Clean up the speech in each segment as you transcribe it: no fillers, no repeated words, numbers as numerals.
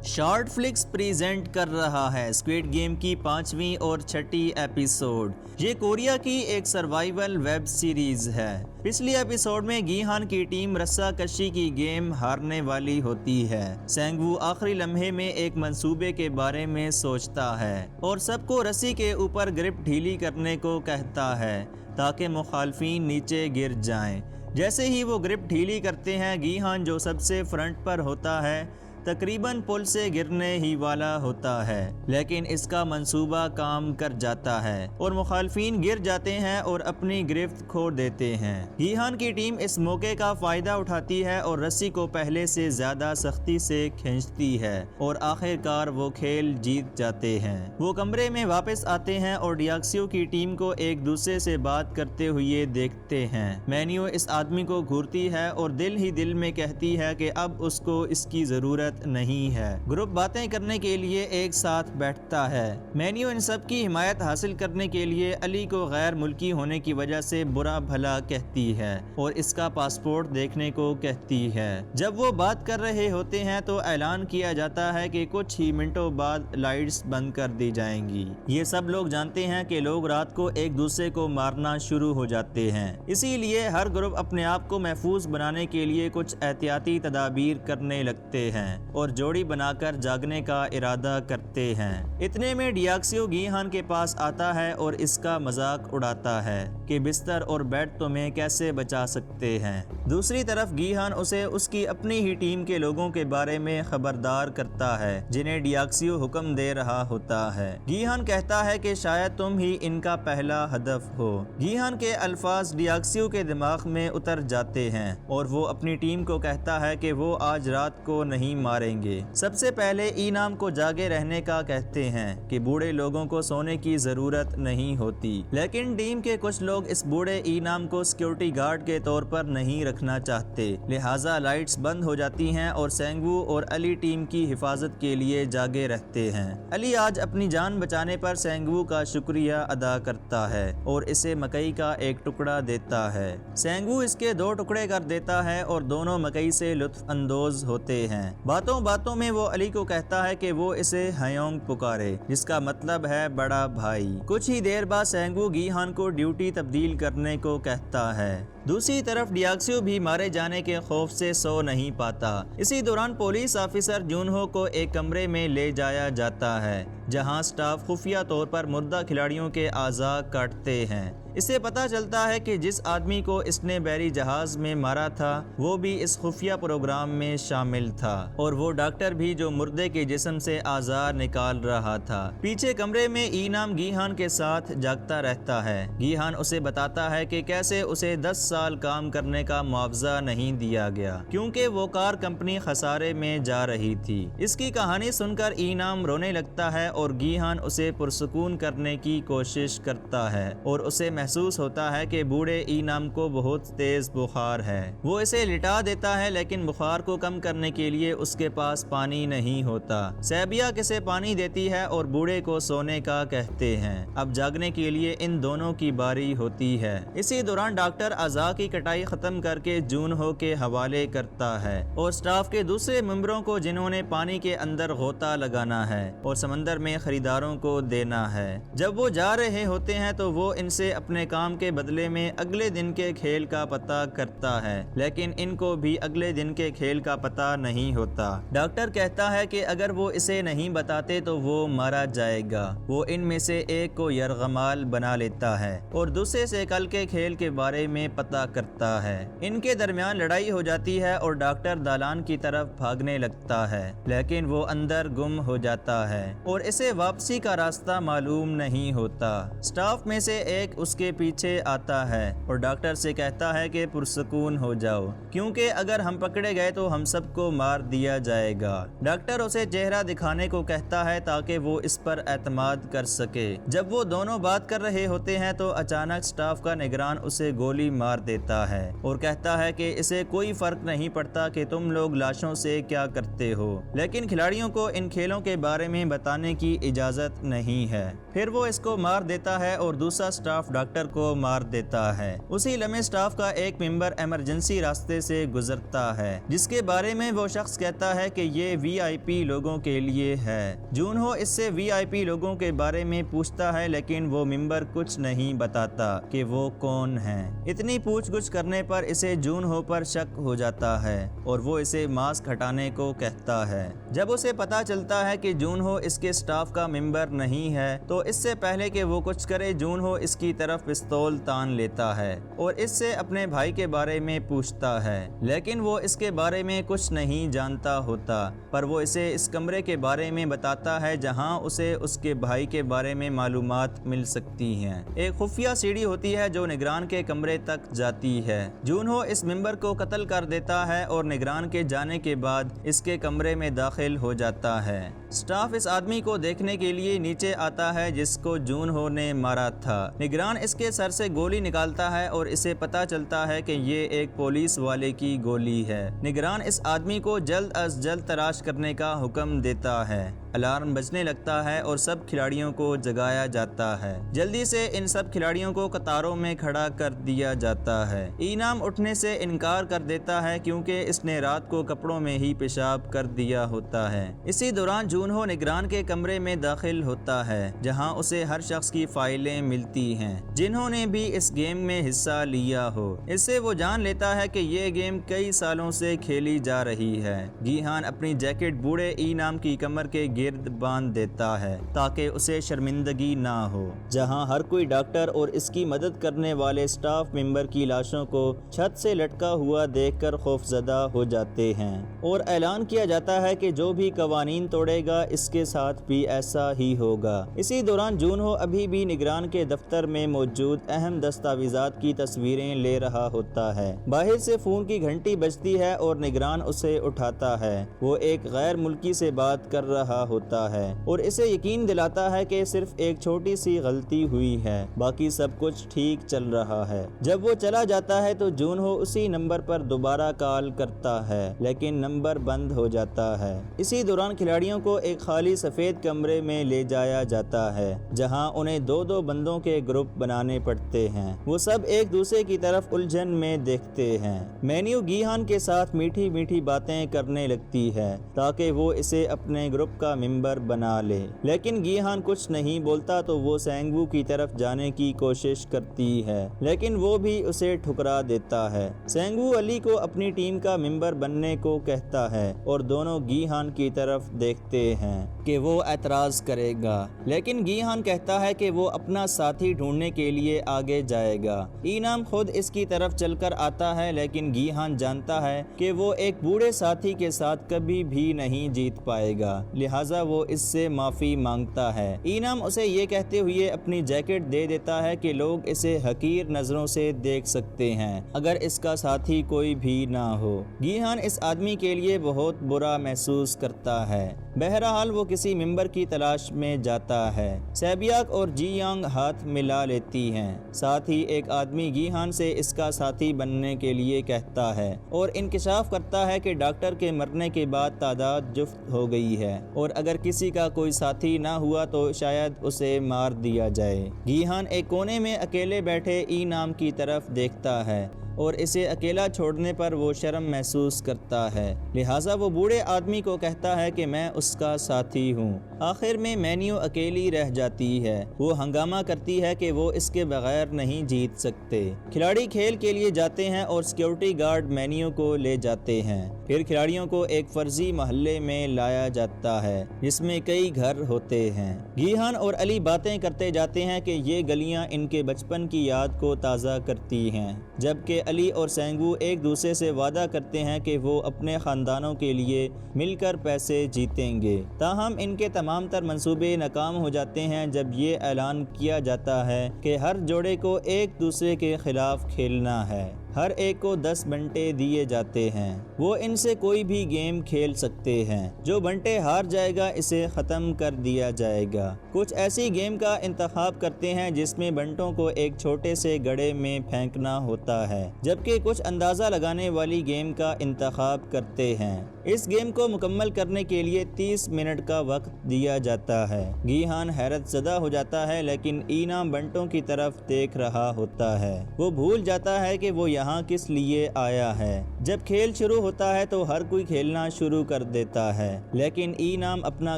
Short flicks present کر رہا ہے اسکوئڈ گیم کی 5ویں اور 6ٹھی ایپیسوڈ۔ یہ کوریا کی ایک سروائیول ویب سیریز ہے۔ پچھلی ایپیسوڈ میں گی ہان کی ٹیم رسہ کشی کی گیم ہارنے والی ہوتی ہے۔ سینگ وو آخری لمحے میں ایک منصوبے کے بارے میں سوچتا ہے اور سب کو رسی کے اوپر گرپ ڈھیلی کرنے کو کہتا ہے تاکہ مخالفین نیچے گر جائیں۔ جیسے ہی وہ گرپ ڈھیلی کرتے ہیں، گی ہان جو سب سے فرنٹ پر ہوتا ہے تقریباً پل سے گرنے ہی والا ہوتا ہے، لیکن اس کا منصوبہ کام کر جاتا ہے اور مخالفین گر جاتے ہیں اور اپنی گرفت کھو دیتے ہیں۔ گی ہان کی ٹیم اس موقع کا فائدہ اٹھاتی ہے اور رسی کو پہلے سے زیادہ سختی سے کھینچتی ہے اور آخر کار وہ کھیل جیت جاتے ہیں۔ وہ کمرے میں واپس آتے ہیں اور ڈیاکسیو کی ٹیم کو ایک دوسرے سے بات کرتے ہوئے دیکھتے ہیں۔ مینیو اس آدمی کو گھورتی ہے اور دل ہی دل میں کہتی ہے کہ اب اس کو اس کی ضرورت نہیں ہے۔ گروپ باتیں کرنے کے لیے ایک ساتھ بیٹھتا ہے۔ مینیو ان سب کی حمایت حاصل کرنے کے لیے علی کو غیر ملکی ہونے کی وجہ سے برا بھلا کہتی ہے اور اس کا پاسپورٹ دیکھنے کو کہتی ہے۔ جب وہ بات کر رہے ہوتے ہیں تو اعلان کیا جاتا ہے کہ کچھ ہی منٹوں بعد لائٹس بند کر دی جائیں گی۔ یہ سب لوگ جانتے ہیں کہ لوگ رات کو ایک دوسرے کو مارنا شروع ہو جاتے ہیں، اسی لیے ہر گروپ اپنے آپ کو محفوظ بنانے کے لیے کچھ احتیاطی تدابیر کرنے لگتے ہیں اور جوڑی بنا کر جاگنے کا ارادہ کرتے ہیں۔ اتنے میں ڈیاکسیو گی ہان کے پاس آتا ہے اور اس کا مذاق اڑاتا ہے کہ بستر اور بیڈ تمہیں کیسے بچا سکتے ہیں۔ دوسری طرف گی ہان اسے اس کی اپنی ہی ٹیم کے لوگوں کے بارے میں خبردار کرتا ہے جنہیں ڈیاکسیو حکم دے رہا ہوتا ہے۔ گی ہان کہتا ہے کہ شاید تم ہی ان کا پہلا ہدف ہو۔ گی ہان کے الفاظ ڈیاکسیو کے دماغ میں اتر جاتے ہیں اور وہ اپنی ٹیم کو کہتا ہے کہ وہ آج رات کو نہیں ماریں گے۔ سب سے پہلے ای نام کو جاگے رہنے کا کہتے ہیں کہ بوڑھے لوگوں کو سونے کی ضرورت نہیں ہوتی، لیکن ٹیم کے کچھ لوگ اس بوڑھے ای نام کو سیکیورٹی گارڈ کے طور پر نہیں رکھنا چاہتے، لہٰذا لائٹس بند ہو جاتی ہیں اور سینگ وو اور علی ٹیم کی حفاظت کے لیے جاگے رہتے ہیں۔ علی آج اپنی جان بچانے پر سینگ وو کا شکریہ ادا کرتا ہے اور اسے مکئی کا ایک ٹکڑا دیتا ہے۔ سینگ وو اس کے 2 ٹکڑے کر دیتا ہے اور دونوں مکئی سے لطف اندوز ہوتے ہیں۔ باتوں میں وہ علی کو کہتا ہے کہ وہ اسے ہیونگ پکارے، جس کا مطلب ہے بڑا بھائی۔ کچھ ہی دیر بعد سینگ وو گی ہان کو ڈیوٹی تبدیل کرنے کو کہتا ہے۔ دوسری طرف ڈیاکسیو بھی مارے جانے کے خوف سے سو نہیں پاتا۔ اسی دوران پولیس آفیسر جون ہو کو ایک کمرے میں لے جایا جاتا ہے جہاں سٹاف خفیہ طور پر مردہ کھلاڑیوں کے اعضاء کاٹتے ہیں۔ اسے پتا چلتا ہے کہ جس آدمی کو اس نے بحری جہاز میں مارا تھا وہ بھی اس خفیہ پروگرام میں شامل تھا، اور وہ ڈاکٹر بھی جو مردے کے جسم سے اعضاء نکال رہا تھا۔ پیچھے کمرے میں ای نام گی ہان کے ساتھ جاگتا رہتا ہے۔ گی ہان اسے بتاتا ہے کہ کیسے اسے 10 سال کام کرنے کا معاوضہ نہیں دیا گیا کیونکہ وہ کار کمپنی خسارے میں جا رہی تھی۔ اس کی کہانی سن کر ای نام رونے لگتا ہے اور گی ہان اسے پرسکون کرنے کی کوشش کرتا ہے اور اسے محسوس ہوتا ہے کہ بوڑھے ای نام کو بہت تیز بخار ہے۔ وہ اسے لٹا دیتا ہے لیکن بخار کو کم کرنے کے لیے اس کے پاس پانی نہیں ہوتا۔ سیبیا کسے پانی دیتی ہے اور بوڑھے کو سونے کا کہتے ہیں۔ اب جاگنے کے لیے ان دونوں کی باری ہوتی ہے۔ اسی دوران ڈاکٹر اعضاء کی کٹائی ختم کر کے جون ہو کے حوالے کرتا ہے اور سٹاف کے دوسرے ممبروں کو جنہوں نے پانی کے اندر غوطہ لگانا ہے اور سمندر میں خریداروں کو دینا ہے۔ جب وہ جا رہے ہوتے ہیں تو وہ ان سے اپنے کام کے بدلے میں اگلے دن کے کھیل کا پتہ کرتا ہے، لیکن ان کو بھی اگلے دن کے کھیل کا پتہ نہیں ہوتا۔ ڈاکٹر کہتا ہے کہ اگر وہ اسے نہیں بتاتے تو وہ مارا جائے گا۔ وہ ان میں سے ایک کو یرغمال بنا لیتا ہے اور دوسرے سے کل کے کھیل کے بارے میں پتہ کرتا ہے۔ ان کے درمیان لڑائی ہو جاتی ہے اور ڈاکٹر دالان کی طرف بھاگنے لگتا ہے، لیکن وہ اندر گم ہو جاتا ہے اور اسے واپسی کا راستہ معلوم نہیں ہوتا۔ سٹاف میں سے ایک اس کے پیچھے آتا ہے اور ڈاکٹر سے کہتا ہے کہ پرسکون ہو جاؤ کیونکہ اگر ہم پکڑے گئے تو ہم سب کو مار دیا جائے گا۔ ڈاکٹر اسے چہرہ دکھانے کو کہتا ہے تاکہ وہ اس پر اعتماد کر سکے۔ جب وہ دونوں بات کر رہے ہوتے ہیں تو اچانک سٹاف کا نگران اسے گولی مار دیتا ہے اور کہتا ہے کہ اسے کوئی فرق نہیں پڑتا کہ تم لوگ لاشوں سے کیا کرتے ہو، لیکن کھلاڑیوں کو ان کھیلوں کے بارے میں بتانے کی اجازت نہیں ہے۔ پھر وہ اس کو مار دیتا ہے اور دوسرا سٹاف ڈاکٹر ڈاکٹر کو مار دیتا ہے۔ اسی لمحے سٹاف کا ایک ممبر ایمرجنسی راستے سے گزرتا ہے جس کے بارے میں وہ شخص کہتا ہے کہ یہ وی آئی پی لوگوں کے لیے ہے۔ جون ہو اس سے وی آئی پی لوگوں کے بارے میں پوچھتا ہے لیکن وہ ممبر کچھ نہیں بتاتا کہ وہ کون ہیں۔ اتنی پوچھ گچھ کرنے پر اسے جون ہو پر شک ہو جاتا ہے اور وہ اسے ماسک ہٹانے کو کہتا ہے۔ جب اسے پتا چلتا ہے کہ جون ہو اس کے سٹاف کا ممبر نہیں ہے تو اس سے پہلے کہ وہ کچھ کرے جون ہو اس کی طرف پستول تان لیتا ہے اور اس سے اپنے بھائی کے بارے میں پوچھتا ہے، لیکن وہ اس کے بارے میں کچھ نہیں جانتا ہوتا، پر وہ اسے اس کمرے کے بارے میں بتاتا ہے جہاں اسے اس کے بھائی کے بارے میں معلومات مل سکتی ہیں۔ ایک خفیہ سیڑھی ہوتی ہے جو نگران کے کمرے تک جاتی ہے۔ جون ہو اس ممبر کو قتل کر دیتا ہے اور نگران کے جانے کے بعد اس کے کمرے میں داخل ہو جاتا ہے۔ سٹاف اس آدمی کو دیکھنے کے لیے نیچے آتا ہے جس کو جون ہو نے مارا تھا۔ نگران اس کے سر سے گولی نکالتا ہے اور اسے پتا چلتا ہے کہ یہ ایک پولیس والے کی گولی ہے۔ نگران اس آدمی کو جلد از جلد تلاش کرنے کا حکم دیتا ہے۔ الارم بجنے لگتا ہے اور سب کھلاڑیوں کو جگایا جاتا ہے۔ جلدی سے ان سب کھلاڑیوں کو قطاروں میں کھڑا کر دیا جاتا ہے۔ انعام اٹھنے سے انکار کر دیتا ہے کیونکہ اس نے رات کو کپڑوں میں ہی پیشاب کر دیا ہوتا ہے۔ اسی دوران جون ہو نگران کے کمرے میں داخل ہوتا ہے جہاں اسے ہر شخص کی فائلیں ملتی ہیں جنہوں نے بھی اس گیم میں حصہ لیا ہو۔ اس سے وہ جان لیتا ہے کہ یہ گیم کئی سالوں سے کھیلی جا رہی ہے۔ گیہان اپنی جیکٹ بوڑھے انعام کی کمر کے گرد باندھ دیتا ہے تاکہ اسے شرمندگی نہ ہو، جہاں ہر کوئی ڈاکٹر اور اس کی مدد کرنے والے سٹاف ممبر کی لاشوں کو چھت سے لٹکا ہوا دیکھ کر خوفزدہ ہو جاتے ہیں اور اعلان کیا جاتا ہے کہ جو بھی قوانین توڑے گا اس کے ساتھ بھی ایسا ہی ہوگا۔ اسی دوران جون ہو ابھی بھی نگران کے دفتر میں موجود اہم دستاویزات کی تصویریں لے رہا ہوتا ہے۔ باہر سے فون کی گھنٹی بجتی ہے اور نگران اسے اٹھاتا ہے۔ وہ ایک غیر ملکی سے بات کر رہا ہوتا ہے اور اسے یقین دلاتا ہے کہ صرف ایک چھوٹی سی غلطی ہوئی ہے، باقی سب کچھ ٹھیک چل رہا ہے۔ جب وہ چلا جاتا ہے تو جون ہو اسی نمبر پر دوبارہ کال کرتا ہے لیکن نمبر بند ہو جاتا ہے۔ اسی دوران کھلاڑیوں کو ایک خالی سفید کمرے میں لے جایا جاتا ہے جہاں انہیں دو دو بندوں کے گروپ بنانے پڑتے ہیں۔ وہ سب ایک دوسرے کی طرف الجھن میں دیکھتے ہیں۔ مینیو گیہان کے ساتھ میٹھی میٹھی باتیں کرنے لگتی ہے تاکہ وہ اسے اپنے گروپ کا ممبر بنا لے، لیکن گیہان کچھ نہیں بولتا تو وہ سینگوو کی طرف جانے کی کوشش کرتی ہے لیکن وہ بھی اسے ٹھکرا دیتا ہے۔ سینگوو علی کو اپنی ٹیم کا ممبر بننے کو کہتا ہے اور دونوں گیہان کی طرف دیکھتے ہیں کہ وہ اعتراض کرے گا، لیکن گیہان کہتا ہے کہ وہ اپنا ساتھی ڈھونڈنے کے لیے آگے جائے گا۔ انعام خود اس کی طرف چل کر آتا ہے لیکن گیہان جانتا ہے کہ وہ ایک بوڑھے ساتھی کے ساتھ کبھی بھی نہیں جیت پائے گا، لہٰذا وہ اس سے معافی مانگتا ہے۔ انعام اسے یہ کہتے ہوئے اپنی جیکٹ دے دیتا ہے کہ لوگ اسے حقیر نظروں سے دیکھ سکتے ہیں اگر اس کا ساتھی کوئی بھی نہ ہو۔ گیہان اس آدمی کے لیے بہت برا محسوس کرتا ہے۔ بہرحال وہ کسی ممبر کی تلاش میں جاتا ہے۔ سیبیاک اور جی یانگ ہاتھ ملا لیتی ہیں، ساتھ ہی ایک آدمی گیہان سے اس کا ساتھی بننے کے لیے کہتا ہے اور انکشاف کرتا ہے کہ ڈاکٹر کے مرنے کے بعد تعداد جفت ہو گئی ہے اور اگر کسی کا کوئی ساتھی نہ ہوا تو شاید اسے مار دیا جائے۔ گیہان ایک کونے میں اکیلے بیٹھے انعام کی طرف دیکھتا ہے اور اسے اکیلا چھوڑنے پر وہ شرم محسوس کرتا ہے، لہٰذا وہ بوڑھے آدمی کو کہتا ہے کہ میں اس کا ساتھی ہوں۔ آخر میں مینیو اکیلی رہ جاتی ہے۔ وہ ہنگامہ کرتی ہے کہ وہ اس کے بغیر نہیں جیت سکتے۔ کھلاڑی کھیل کے لیے جاتے ہیں اور سیکیورٹی گارڈ مینیو کو لے جاتے ہیں۔ پھر کھلاڑیوں کو ایک فرضی محلے میں لایا جاتا ہے جس میں کئی گھر ہوتے ہیں۔ گیہان اور علی باتیں کرتے جاتے ہیں کہ یہ گلیاں ان کے بچپن کی یاد کو تازہ کرتی ہیں، جبکہ علی اور سینگوو ایک دوسرے سے وعدہ کرتے ہیں کہ وہ اپنے خاندانوں کے لیے مل کر پیسے جیتیں گے۔ تاہم ان کے تمام تر منصوبے ناکام ہو جاتے ہیں جب یہ اعلان کیا جاتا ہے کہ ہر جوڑے کو ایک دوسرے کے خلاف کھیلنا ہے۔ ہر ایک کو 10 بنٹے دیے جاتے ہیں۔ وہ ان سے کوئی بھی گیم کھیل سکتے ہیں۔ جو بنٹے ہار جائے گا اسے ختم کر دیا جائے گا۔ کچھ ایسی گیم کا انتخاب کرتے ہیں جس میں بنٹوں کو ایک چھوٹے سے گڑھے میں پھینکنا ہوتا ہے، جبکہ کچھ اندازہ لگانے والی گیم کا انتخاب کرتے ہیں۔ اس گیم کو مکمل کرنے کے لیے 30 منٹ کا وقت دیا جاتا ہے۔ گیہان حیرت زدہ ہو جاتا ہے لیکن اینام بنٹوں کی طرف دیکھ رہا ہوتا ہے۔ وہ بھول جاتا ہے کہ وہ یہاں کس لیے آیا ہے۔ جب کھیل شروع ہوتا ہے تو ہر کوئی کھیلنا شروع کر دیتا ہے، لیکن اینام اپنا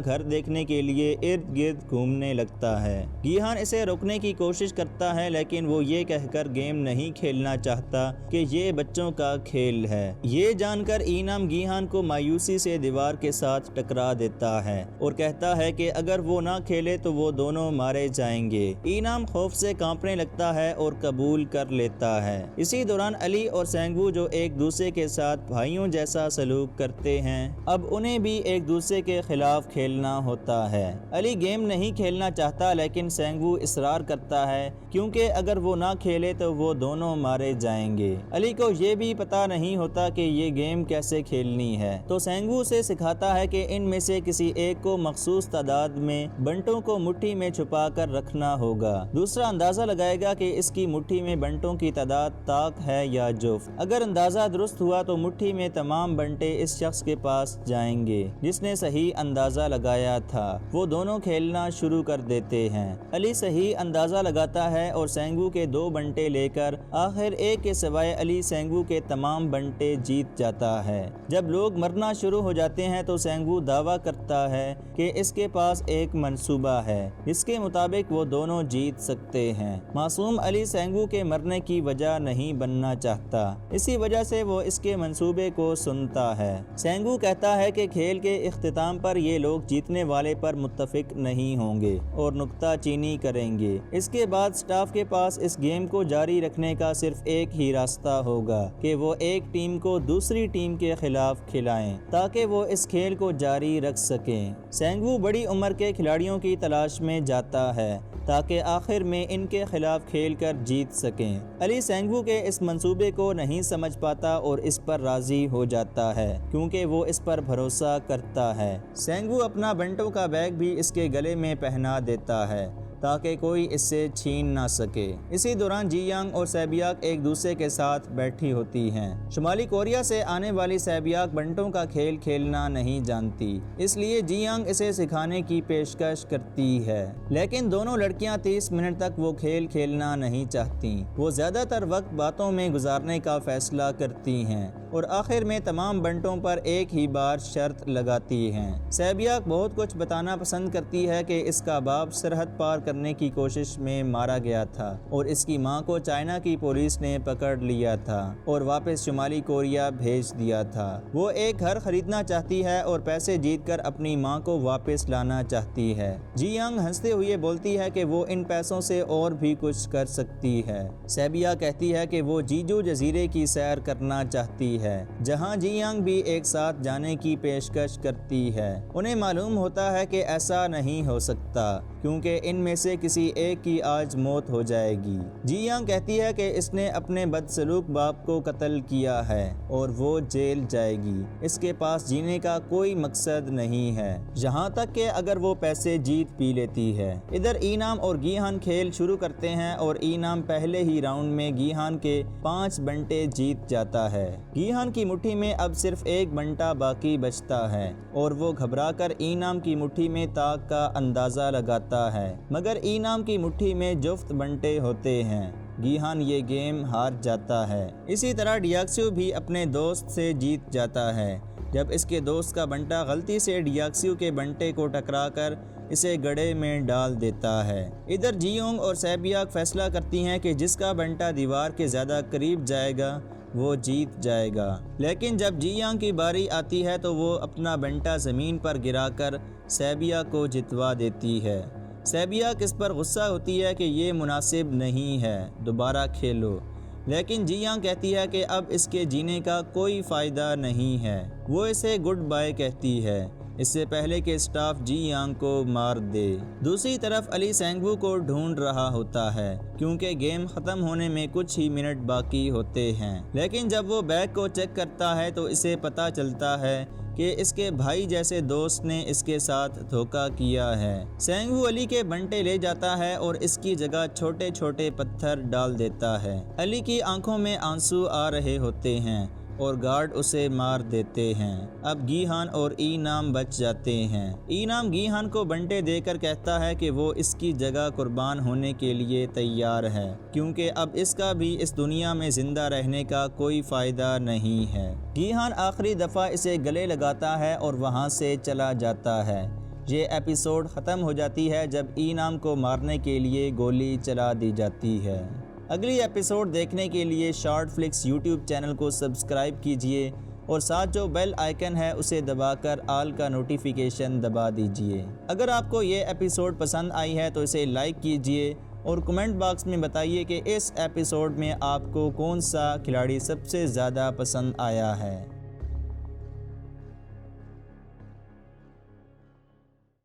گھر دیکھنے کے لیے ارد گرد گھومنے لگتا ہے۔ گیہان اسے روکنے کی کوشش کرتا ہے لیکن وہ یہ کہہ کر گیم نہیں کھیلنا چاہتا کہ یہ بچوں کا کھیل ہے۔ یہ جان کر اینام گیہان کو مایوسی سے دیوار کے ساتھ ٹکرا دیتا ہے اور کہتا ہے کہ اگر وہ نہ کھیلے تو وہ دونوں مارے جائیں گے۔ اینام خوف سے کانپنے لگتا ہے اور قبول کر لیتا ہے۔ اسی دوران علی اور سینگو جو ایک دوسرے کے ساتھ بھائیوں جیسا سلوک کرتے ہیں، اب انہیں بھی ایک دوسرے کے خلاف کھیلنا ہوتا ہے۔ علی گیم نہیں کھیلنا چاہتا لیکن سینگو اصرار کرتا ہے کیونکہ اگر وہ نہ کھیلے تو وہ دونوں مارے جائیں گے۔ علی کو یہ بھی پتا نہیں ہوتا کہ یہ گیم کیسے کھیلنی ہے، تو سینگو سے سکھاتا ہے کہ ان میں سے کسی ایک کو مخصوص تعداد میں بنٹوں کو مٹھی میں چھپا کر رکھنا ہوگا۔ دوسرا اندازہ لگائے گا کہ اس کی مٹھی میں بنٹوں کی تعداد طاق ہے یا جفت۔ اگر اندازہ درست ہوا تو مٹھی میں تمام بنٹے اس شخص کے پاس جائیں گے جس نے صحیح اندازہ لگایا تھا۔ وہ دونوں کھیلنا شروع کر دیتے ہیں۔ علی صحیح اندازہ لگاتا ہے اور سینگو کے 2 بنٹے لے کر آخر ایک کے سوائے علی سینگو کے تمام بنٹے جیت جاتا ہے۔ جب لوگ مرنا شروع ہو جاتے ہیں تو سینگو دعویٰ کرتا ہے کہ اس کے پاس ایک منصوبہ ہے جس کے مطابق وہ دونوں جیت سکتے ہیں۔ معصوم علی سینگو کے مرنے کی وجہ نہیں بننا چاہتا، اسی وجہ سے وہ اس کے منصوبے کو سنتا ہے۔ سینگو کہتا ہے کہ کھیل کے اختتام پر یہ لوگ جیتنے والے پر متفق نہیں ہوں گے اور نکتہ چینی کریں گے۔ اس کے بعد سٹاف کے پاس اس گیم کو جاری رکھنے کا صرف ایک ہی راستہ ہوگا کہ وہ ایک ٹیم کو دوسری ٹیم کے خلاف کھلائیں تاکہ وہ اس کھیل کو جاری رکھ سکیں۔ سینگو بڑی عمر کے کھلاڑیوں کی تلاش میں جاتا ہے تاکہ آخر میں ان کے خلاف کھیل کر جیت سکیں۔ علی سینگو کے اس منصوبے کو نہیں سمجھ پاتا اور اس پر راضی ہو جاتا ہے کیونکہ وہ اس پر بھروسہ کرتا ہے۔ سینگو اپنا بنٹوں کا بیگ بھی اس کے گلے میں پہنا دیتا ہے تاکہ کوئی اس سے چھین نہ سکے۔ اسی دوران جی یانگ اور سیبیاک ایک دوسرے کے ساتھ بیٹھی ہوتی ہیں۔ شمالی کوریا سے آنے والی سیبیاک بنٹوں کا کھیل کھیلنا نہیں جانتی، اس لیے جی یانگ اسے سکھانے کی پیشکش کرتی ہے، لیکن دونوں لڑکیاں 30 منٹ تک وہ کھیل کھیلنا نہیں چاہتیں۔ وہ زیادہ تر وقت باتوں میں گزارنے کا فیصلہ کرتی ہیں اور آخر میں تمام بنٹوں پر ایک ہی بار شرط لگاتی ہیں۔ سیبیاک بہت کچھ بتانا پسند کرتی ہے کہ اس کا باپ سرحد پار کرنے کی کوشش میں مارا گیا تھا اور اس کی ماں کو چائنا کی پولیس نے پکڑ لیا تھا اور واپس شمالی کوریا بھیج دیا تھا۔ وہ ایک گھر خریدنا چاہتی ہے اور پیسے جیت کر اپنی ماں کو واپس لانا چاہتی ہے۔ جی یانگ ہنستے ہوئے بولتی ہے کہ وہ ان پیسوں سے اور بھی کچھ کر سکتی ہے۔ سیبیا کہتی ہے کہ وہ جیجو جزیرے کی سیر کرنا چاہتی ہے جہاں جی یانگ بھی ایک ساتھ جانے کی پیشکش کرتی ہے۔ انہیں معلوم ہوتا ہے کہ ایسا نہیں ہو سکتا کیونکہ ان میں سے کسی ایک کی آج موت ہو جائے گی۔ جی یانگ کہتی ہے کہ اس نے اپنے بدسلوک باپ کو قتل کیا ہے اور وہ جیل جائے گی۔ اس کے پاس جینے کا کوئی مقصد نہیں ہے یہاں تک کہ اگر وہ پیسے جیت بھی لیتی ہے۔ ادھر اینام اور گیہان کھیل شروع کرتے ہیں اور اینام پہلے ہی راؤنڈ میں گیہان کے 5 بنٹے جیت جاتا ہے۔ گیہان کی مٹھی میں اب صرف ایک بنٹا باقی بچتا ہے اور وہ گھبرا کر اینام کی مٹھی میں طاق کا اندازہ لگاتا ہے، مگر اینام کی مٹھی میں جفت بنٹے ہوتے ہیں۔ گیہان یہ گیم ہار جاتا ہے۔ اسی طرح ڈیاکسیو بھی اپنے دوست سے جیت جاتا ہے جب اس کے دوست کا بنٹا غلطی سے ڈیاکسیو کے بنٹے کو ٹکرا کر اسے گڑھے میں ڈال دیتا ہے۔ ادھر جی یونگ اور سیبیاک فیصلہ کرتی ہیں کہ جس کا بنٹا دیوار کے زیادہ قریب جائے گا وہ جیت جائے گا، لیکن جب جی یانگ کی باری آتی ہے تو وہ اپنا بنٹا زمین پر گرا کر سیبیا کو جتوا دیتی ہے۔ سیبیاک اس پر غصہ ہوتی ہے کہ یہ مناسب نہیں ہے، دوبارہ کھیلو، لیکن جی یانگ کہتی ہے کہ اب اس کے جینے کا کوئی فائدہ نہیں ہے۔ وہ اسے گڈ بائے کہتی ہے۔ اس سے پہلے کہ اسٹاف جی یانگ کو مار دے۔ دوسری طرف علی سینگوو کو ڈھونڈ رہا ہوتا ہے کیونکہ گیم ختم ہونے میں کچھ ہی منٹ باقی ہوتے ہیں، لیکن جب وہ بیگ کو چیک کرتا ہے تو اسے پتہ چلتا ہے کہ اس کے بھائی جیسے دوست نے اس کے ساتھ دھوکہ کیا ہے۔ سینگوو علی کے بنٹے لے جاتا ہے اور اس کی جگہ چھوٹے چھوٹے پتھر ڈال دیتا ہے۔ علی کی آنکھوں میں آنسو آ رہے ہوتے ہیں اور گارڈ اسے مار دیتے ہیں۔ اب گی ہان اور ای نام بچ جاتے ہیں۔ ای نام گی ہان کو بنٹے دے کر کہتا ہے کہ وہ اس کی جگہ قربان ہونے کے لیے تیار ہے کیونکہ اب اس کا بھی اس دنیا میں زندہ رہنے کا کوئی فائدہ نہیں ہے۔ گی ہان آخری دفعہ اسے گلے لگاتا ہے اور وہاں سے چلا جاتا ہے۔ یہ ایپیسوڈ ختم ہو جاتی ہے جب ای نام کو مارنے کے لیے گولی چلا دی جاتی ہے۔ اگلی ایپیسوڈ دیکھنے کے لیے شارٹ فلکس یوٹیوب چینل کو سبسکرائب کیجئے اور ساتھ جو بیل آئیکن ہے اسے دبا کر آل کا نوٹیفیکیشن دبا دیجئے۔ اگر آپ کو یہ ایپیسوڈ پسند آئی ہے تو اسے لائک کیجئے اور کمنٹ باکس میں بتائیے کہ اس ایپیسوڈ میں آپ کو کون سا کھلاڑی سب سے زیادہ پسند آیا ہے۔